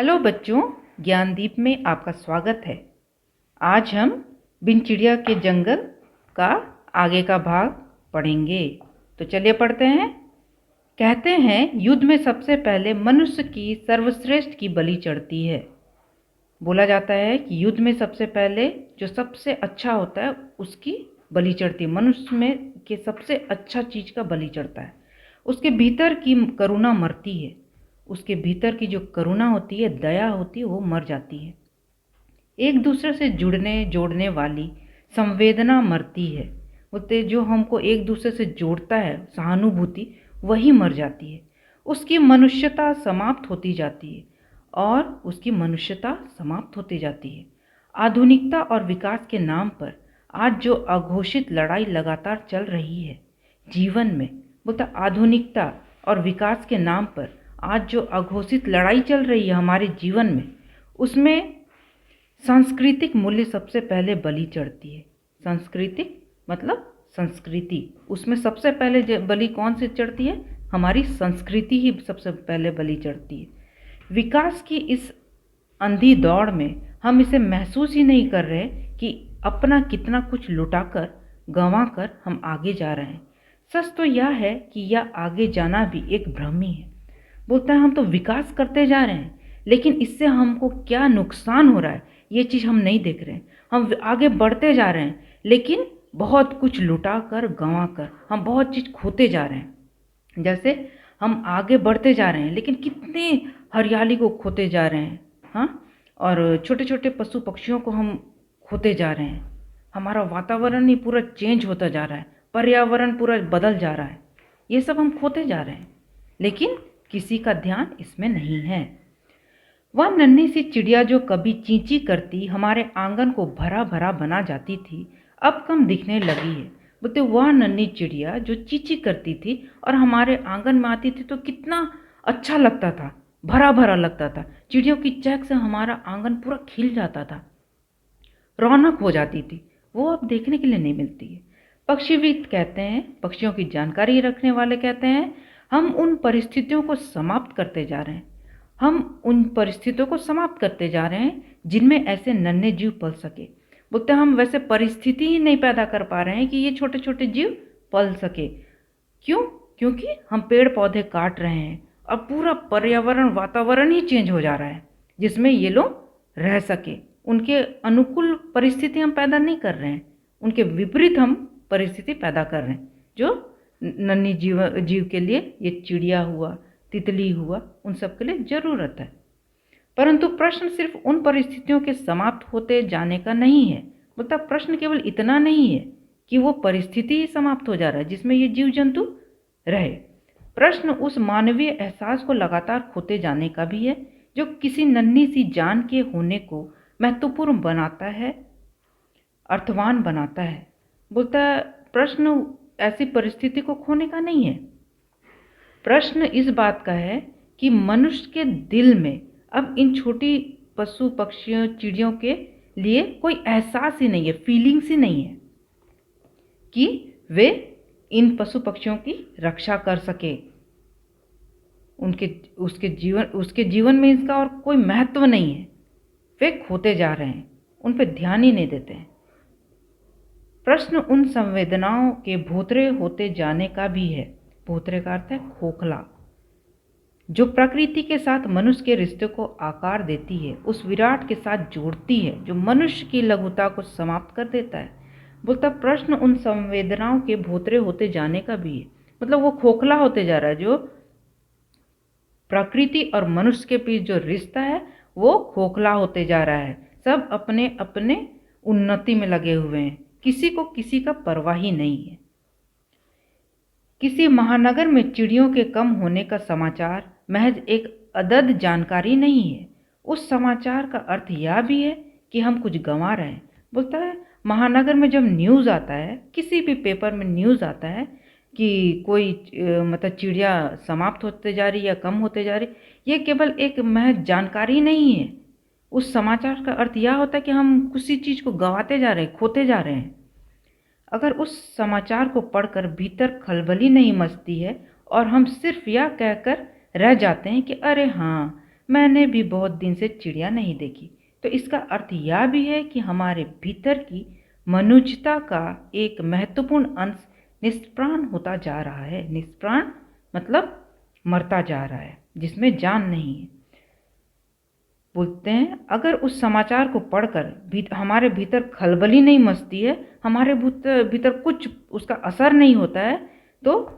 Hello बच्चों, ज्ञानदीप में आपका स्वागत है। आज हम बिन चिड़िया के जंगल का आगे का भाग पढ़ेंगे। तो चलिए पढ़ते हैं। कहते हैं युद्ध में सबसे पहले मनुष्य की सर्वश्रेष्ठ की बलि चढ़ती है। बोला जाता है कि युद्ध में सबसे पहले जो सबसे अच्छा होता है उसकी बलि चढ़ती है। मनुष्य में के सबसे अच्छा चीज़ का बलि चढ़ता है। उसके भीतर की करुणा मरती है। उसके भीतर की जो करुणा होती है, दया होती है, वो मर जाती है। एक दूसरे से जुड़ने जोड़ने वाली संवेदना मरती है। बोलते जो हमको एक दूसरे से जोड़ता है, सहानुभूति, वही मर जाती है। उसकी मनुष्यता समाप्त होती जाती है और उसकी मनुष्यता समाप्त होती जाती है। आधुनिकता और विकास के नाम पर आज जो अघोषित लड़ाई लगातार चल रही है जीवन में, बोलता आधुनिकता और विकास के नाम पर आज जो अघोषित लड़ाई चल रही है हमारे जीवन में, उसमें सांस्कृतिक मूल्य सबसे पहले बलि चढ़ती है। सांस्कृतिक मतलब संस्कृति, उसमें सबसे पहले बलि कौन से चढ़ती है? हमारी संस्कृति ही सबसे पहले बलि चढ़ती है। विकास की इस अंधी दौड़ में हम इसे महसूस ही नहीं कर रहे कि अपना कितना कुछ लुटाकर गंवाकर हम आगे जा रहे हैं। सच तो यह है कि यह आगे जाना भी एक भ्रम ही है। बोलता है हम तो विकास करते जा रहे हैं, लेकिन इससे हमको क्या नुकसान हो रहा है ये चीज़ हम नहीं देख रहे हैं। हम आगे बढ़ते जा रहे हैं, लेकिन बहुत कुछ लुटा कर गंवा कर हम बहुत चीज़ खोते जा रहे हैं। जैसे हम आगे बढ़ते जा रहे हैं, लेकिन कितने हरियाली को खोते जा रहे हैं, हाँ, और छोटे छोटे पशु पक्षियों को हम खोते जा रहे हैं। हमारा वातावरण ही पूरा चेंज होता जा रहा है, पर्यावरण पूरा बदल जा रहा है। ये सब हम खोते जा रहे हैं, लेकिन किसी का ध्यान इसमें नहीं है। वह नन्ही सी चिड़िया जो कभी चींची करती हमारे आंगन को भरा भरा बना जाती थी, अब कम दिखने लगी है। बोलते वह नन्ही चिड़िया जो चींची करती थी और हमारे आंगन में आती थी तो कितना अच्छा लगता था, भरा भरा लगता था। चिड़ियों की चहक से हमारा आंगन पूरा खिल जाता था, रौनक हो जाती थी। वो अब देखने के लिए नहीं मिलती है। पक्षीविद कहते हैं, पक्षियों की जानकारी रखने वाले कहते हैं, हम उन परिस्थितियों को समाप्त करते जा रहे हैं। हम उन परिस्थितियों को समाप्त करते जा रहे हैं जिनमें ऐसे नन्हे जीव पल सके। बोलते हम वैसे परिस्थिति ही नहीं पैदा कर पा रहे हैं कि ये छोटे छोटे जीव पल सके। क्यों? क्योंकि हम पेड़ पौधे काट रहे हैं और पूरा पर्यावरण वातावरण ही चेंज हो जा रहा है जिसमें ये लोग रह सके। उनके अनुकूल परिस्थिति हम पैदा नहीं कर रहे हैं, उनके विपरीत हम परिस्थिति पैदा कर रहे हैं। जो नन्ही जीव के लिए, ये चिड़िया हुआ, तितली हुआ, उन सब के लिए ज़रूरत है। परंतु प्रश्न सिर्फ उन परिस्थितियों के समाप्त होते जाने का नहीं है। मतलब प्रश्न केवल इतना नहीं है कि वो परिस्थिति ही समाप्त हो जा रहा है जिसमें ये जीव जंतु रहे। प्रश्न उस मानवीय एहसास को लगातार खोते जाने का भी है जो किसी नन्ही सी जान के होने को महत्वपूर्ण बनाता है, अर्थवान बनाता है। बोलता है प्रश्न ऐसी परिस्थिति को खोने का नहीं है। प्रश्न इस बात का है कि मनुष्य के दिल में अब इन छोटी पशु पक्षियों चिड़ियों के लिए कोई एहसास ही नहीं है, फीलिंग्स ही नहीं है कि वे इन पशु पक्षियों की रक्षा कर सके। उसके जीवन में इसका और कोई महत्व नहीं है। वे खोते जा रहे हैं, उन पर ध्यान ही नहीं देते हैं। प्रश्न उन संवेदनाओं के भोतरे होते जाने का भी है। भोतरे का अर्थ है खोखला, जो प्रकृति के साथ मनुष्य के रिश्ते को आकार देती है, उस विराट के साथ जोड़ती है जो मनुष्य की लघुता को समाप्त कर देता है। बोलता प्रश्न उन संवेदनाओं के भोतरे होते जाने का भी है। मतलब वो खोखला होते जा रहा है, जो प्रकृति और मनुष्य के बीच जो रिश्ता है वो खोखला होते जा रहा है। सब अपने अपने उन्नति में लगे हुए हैं, किसी को किसी का परवाह ही नहीं है। किसी महानगर में चिड़ियों के कम होने का समाचार महज एक अदद जानकारी नहीं है। उस समाचार का अर्थ यह भी है कि हम कुछ गंवा रहे हैं। बोलता है महानगर में जब न्यूज़ आता है, किसी भी पेपर में न्यूज़ आता है कि कोई मतलब चिड़िया समाप्त होते जा रही या कम होते जा रही, ये केवल एक महज जानकारी नहीं है। उस समाचार का अर्थ यह होता है कि हम किसी चीज़ को गंवाते जा रहे हैं, खोते जा रहे हैं। अगर उस समाचार को पढ़कर भीतर खलबली नहीं मचती है और हम सिर्फ यह कहकर रह जाते हैं कि अरे हाँ, मैंने भी बहुत दिन से चिड़िया नहीं देखी। तो इसका अर्थ यह भी है कि हमारे भीतर की मनुष्यता का एक महत्वपूर्ण अंश निष्प्राण होता जा रहा है। निष्प्राण मतलब मरता जा रहा है, जिसमें जान नहीं है। बोलते हैं अगर उस समाचार को पढ़कर हमारे भीतर खलबली नहीं मचती है, हमारे भीतर कुछ उसका असर नहीं होता है, तो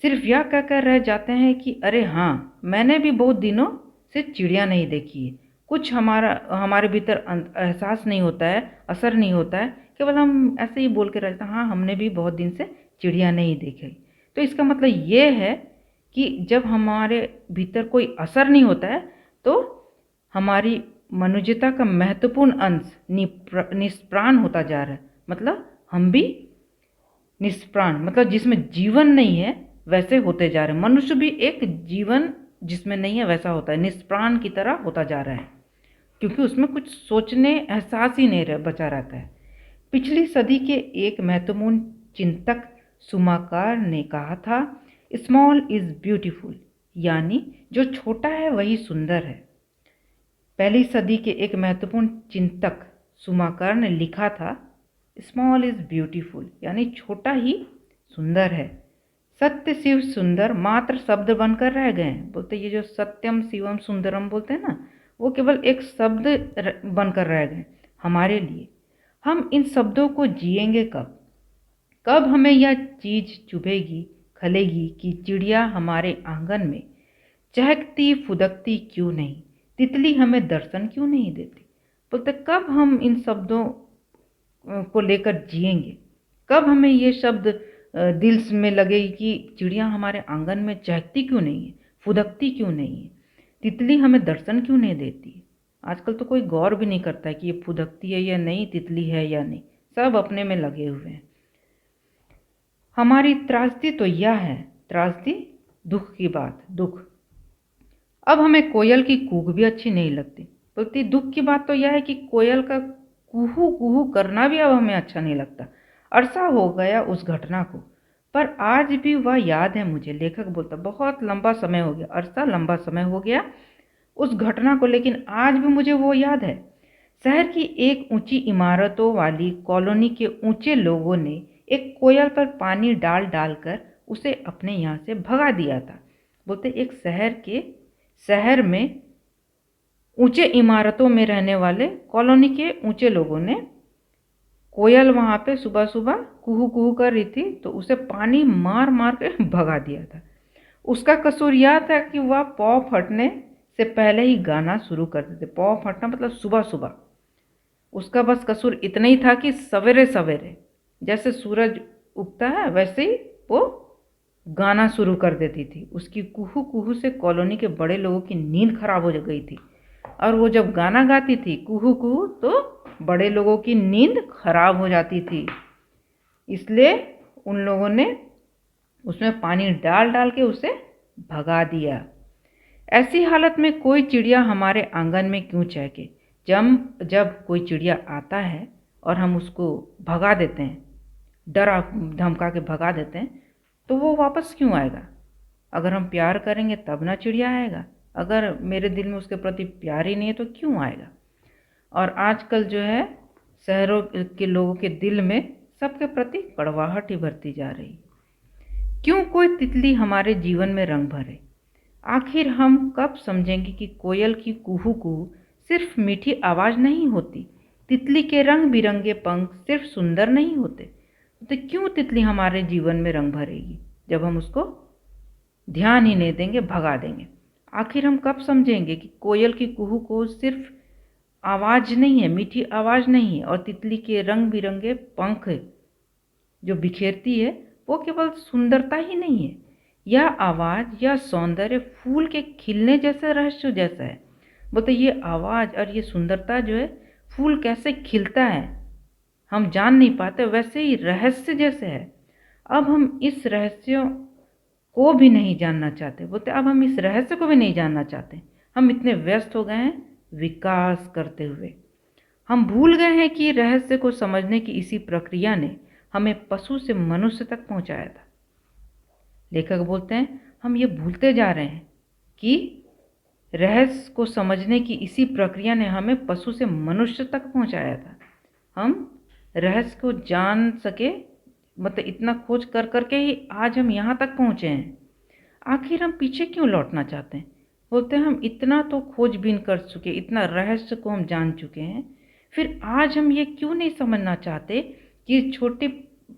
सिर्फ यह कहकर रह जाते हैं कि अरे हाँ, मैंने भी बहुत दिनों से चिड़िया नहीं देखी है। कुछ हमारे भीतर एहसास नहीं होता है, असर नहीं होता है, केवल हम ऐसे ही बोल के रहते हैं हाँ, हमने भी बहुत दिन से चिड़िया नहीं देखी। तो इसका मतलब ये है कि जब हमारे भीतर कोई असर नहीं होता है तो हमारी मनुष्यता का महत्वपूर्ण अंश निष्प्राण होता जा रहा है। मतलब हम भी निष्प्राण, मतलब जिसमें जीवन नहीं है वैसे होते जा रहे हैं। मनुष्य भी एक जीवन जिसमें नहीं है वैसा होता है, निष्प्राण की तरह होता जा रहा है, क्योंकि उसमें कुछ सोचने एहसास ही नहीं बचा रहता है। पिछली सदी के एक महत्वपूर्ण चिंतक सुमाकार ने कहा था, स्मॉल इज ब्यूटीफुल, यानी जो छोटा है वही सुंदर है। पहली सदी के एक महत्वपूर्ण चिंतक सुमाकार ने लिखा था, स्मॉल इज ब्यूटीफुल, यानी छोटा ही सुंदर है। सत्य शिव सुंदर मात्र शब्द बनकर रह गए हैं। बोलते ये जो सत्यम शिवम सुंदरम बोलते हैं ना, वो केवल एक शब्द बनकर रह गए हमारे लिए। हम इन शब्दों को जिएंगे कब? कब हमें यह चीज चुभेगी, खलेगी कि चिड़िया हमारे आंगन में चहकती फुदकती क्यों नहीं, तितली हमें दर्शन क्यों नहीं देती। बोलते कब हम इन शब्दों को लेकर जिएंगे, कब हमें ये शब्द दिल में लगेगी कि चिड़िया हमारे आंगन में चहकती क्यों नहीं है, फुदकती क्यों नहीं है, तितली हमें दर्शन क्यों नहीं देती। आजकल तो कोई गौर भी नहीं करता है कि ये फुदकती है या नहीं, तितली है या नहीं, सब अपने में लगे हुए हैं। हमारी त्रासदी तो यह है, त्रासदी दुख की बात, दुख। अब हमें कोयल की कूक भी अच्छी नहीं लगती। बोलती दुख की बात तो यह है कि कोयल का कुहू कुहू करना भी अब हमें अच्छा नहीं लगता। अरसा हो गया उस घटना को, पर आज भी वह याद है मुझे। लेखक बोलता बहुत लंबा समय हो गया, अरसा लंबा समय हो गया उस घटना को, लेकिन आज भी मुझे वो याद है। शहर की एक ऊंची इमारतों वाली कॉलोनी के ऊंचे लोगों ने एक कोयल पर पानी डाल डालकर उसे अपने यहाँ से भगा दिया था। बोलते एक शहर में ऊंचे इमारतों में रहने वाले कॉलोनी के ऊंचे लोगों ने कोयल वहाँ पे सुबह सुबह कुहू कुहू कर रही थी तो उसे पानी मार मार के भगा दिया था। उसका कसूर यह था कि वह पौ फटने से पहले ही गाना शुरू कर देते। पौ फटना मतलब सुबह सुबह। उसका बस कसूर इतना ही था कि सवेरे सवेरे जैसे सूरज उगता है वैसे ही वो गाना शुरू कर देती थी। उसकी कुहू कुहू से कॉलोनी के बड़े लोगों की नींद खराब हो गई थी, और वो जब गाना गाती थी कुहू कुहू तो बड़े लोगों की नींद खराब हो जाती थी। इसलिए उन लोगों ने उसमें पानी डाल डाल के उसे भगा दिया। ऐसी हालत में कोई चिड़िया हमारे आंगन में क्यों चहके? जब कोई चिड़िया आता है और हम उसको भगा देते हैं, डरा धमका के भगा देते हैं, तो वो वापस क्यों आएगा? अगर हम प्यार करेंगे तब ना चिड़िया आएगा। अगर मेरे दिल में उसके प्रति प्यार ही नहीं है तो क्यों आएगा? और आजकल जो है शहरों के लोगों के दिल में सबके प्रति कड़वाहट ही भरती जा रही। क्यों कोई तितली हमारे जीवन में रंग भरे? आखिर हम कब समझेंगे कि कोयल की कुहू कुहू सिर्फ मीठी आवाज़ नहीं होती, तितली के रंग बिरंगे पंख सिर्फ सुंदर नहीं होते। तो क्यों तितली हमारे जीवन में रंग भरेगी जब हम उसको ध्यान ही नहीं देंगे, भगा देंगे? आखिर हम कब समझेंगे कि कोयल की कुहू कुहू सिर्फ आवाज़ नहीं है, मीठी आवाज़ नहीं है, और तितली के रंग बिरंगे पंख जो बिखेरती है वो केवल सुंदरता ही नहीं है, यह आवाज़, यह सौंदर्य फूल के खिलने जैसे रहस्य जैसा है। बोलते ये आवाज़ और ये सुंदरता जो है, फूल कैसे खिलता है हम जान नहीं पाते, वैसे ही रहस्य जैसे है। अब हम इस रहस्य को भी नहीं जानना चाहते। बोलते अब हम इस रहस्य को भी नहीं जानना चाहते। हम इतने व्यस्त हो गए हैं विकास करते हुए, हम भूल गए हैं कि रहस्य को समझने की इसी प्रक्रिया ने हमें पशु से मनुष्य तक पहुंचाया था। लेखक बोलते हैं हम ये भूलते जा रहे हैं कि रहस्य को समझने की इसी प्रक्रिया ने हमें पशु से मनुष्य तक पहुंचाया था। हम रहस्य को जान सके, मतलब इतना खोज कर करके ही आज हम यहाँ तक पहुँचे हैं। आखिर हम पीछे क्यों लौटना चाहते हैं? बोलते हैं हम इतना तो खोजबीन कर चुके, इतना रहस्य को हम जान चुके हैं, फिर आज हम ये क्यों नहीं समझना चाहते कि छोटे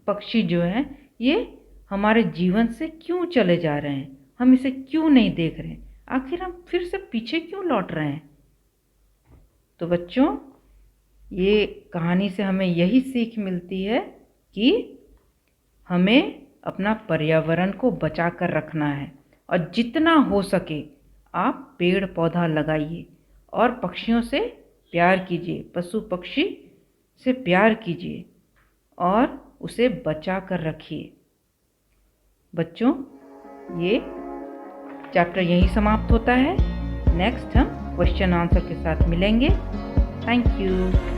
पक्षी जो हैं ये हमारे जीवन से क्यों चले जा रहे हैं, हम इसे क्यों नहीं देख रहे हैं, आखिर हम फिर से पीछे क्यों लौट रहे हैं। तो बच्चों, ये कहानी से हमें यही सीख मिलती है कि हमें अपना पर्यावरण को बचा कर रखना है और जितना हो सके आप पेड़ पौधा लगाइए और पक्षियों से प्यार कीजिए, पशु पक्षी से प्यार कीजिए और उसे बचा कर रखिए। बच्चों, ये चैप्टर यहीं समाप्त होता है। नेक्स्ट हम क्वेश्चन आंसर के साथ मिलेंगे। Thank you.